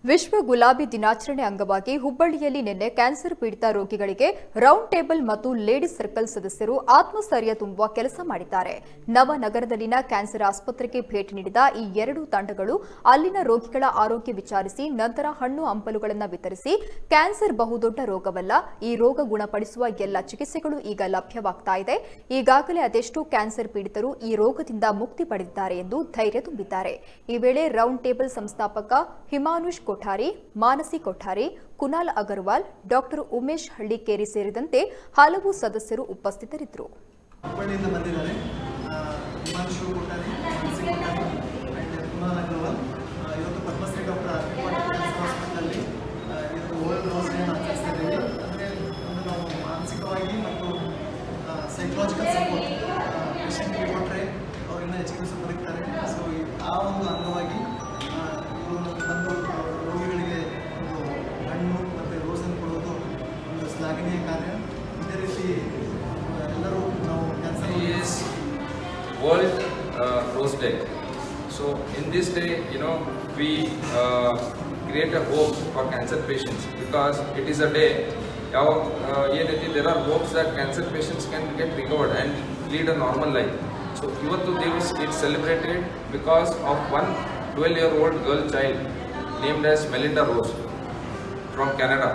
ವಿಶ್ವ ಗುಲಾಬಿ ದಿನಾಚರಣೆ ಅಂಗವಾಗಿ ಹುಬ್ಬಳ್ಳಿಯಲ್ಲಿ ನಿನ್ನೆ ಕ್ಯಾನ್ಸರ್ ಪೀಡಿತ ರೋಗಿಗಳಿಗೆ ರೌಂಡ್ ಟೇಬಲ್ ಮತ್ತು ಲೇಡೀಸ್ ಸರ್ಕಲ್ ಸದಸ್ಯರು ಆತ್ಮಸ್ಥೈರ್ಯ ತುಂಬುವ ಕೆಲಸ ಮಾಡಿದ್ದಾರೆ. ನವನಗರದಲ್ಲಿನ ಕ್ಯಾನ್ಸರ್ ಆಸ್ಪತ್ರೆಗೆ ಭೇಟಿ ನೀಡಿದ ಈ ಎರಡು ತಂಡಗಳು ಅಲ್ಲಿನ ರೋಗಿಗಳ ಆರೋಗ್ಯ ವಿಚಾರಿಸಿ ನಂತರ ಹಣ್ಣು ಹಂಪಲುಗಳನ್ನು ವಿತರಿಸಿ ಕ್ಯಾನ್ಸರ್ ಬಹುದೊಡ್ಡ ರೋಗವಲ್ಲ, ಈ ರೋಗ ಗುಣಪಡಿಸುವ ಎಲ್ಲ ಚಿಕಿತ್ಸೆಗಳು ಈಗ ಲಭ್ಯವಾಗ್ತಾ ಇದೆ. ಈಗಾಗಲೇ ಅದೆಷ್ಟೋ ಕ್ಯಾನ್ಸರ್ ಪೀಡಿತರು ಈ ರೋಗದಿಂದ ಮುಕ್ತಿ ಪಡೆದಿದ್ದಾರೆ ಎಂದು ಧೈರ್ಯ ತುಂಬಿದ್ದಾರೆ. ಈ ವೇಳೆ ರೌಂಡ್ ಟೇಬಲ್ ಸಂಸ್ಥಾಪಕ ಹಿಮಾನುಷ್ ಕೊಠಾರಿ, ಮಾನಸಿ ಕೊಠಾರಿ, ಕುನಾಲ್ ಅಗರ್ವಾಲ್, ಡಾಕ್ಟರ್ ಉಮೇಶ್ ಹಳ್ಳಿಕೇರಿ ಸೇರಿದಂತೆ ಹಲವು ಸದಸ್ಯರು ಉಪಸ್ಥಿತರಿದ್ದರು. ಚಿಕಿತ್ಸೆ ಪಡೆಯುತ್ತಾರೆ. ಸೊ ಆ ಒಂದು ಅಂಗವಾಗಿ ರೋಗಿಗಳಿಗೆ ಒಂದು ಹಣ್ಣು ಮತ್ತು ರೋಸನ್ನು ಕೊಡುವುದು ಒಂದು ಶ್ಲಾಘನೀಯ ಕಾರ್ಯ. ಇದೇ ರೀತಿ ಎಲ್ಲರೂ ನಾವು cancer world rose day. So in this day, we create a hope for cancer patients because it is a day there are hopes that cancer patients can get recovered and lead a normal life. So ಇವತ್ತು ದಿವಸ it's celebrated because of one 12-year-old girl child named as Melinda Rose from Canada.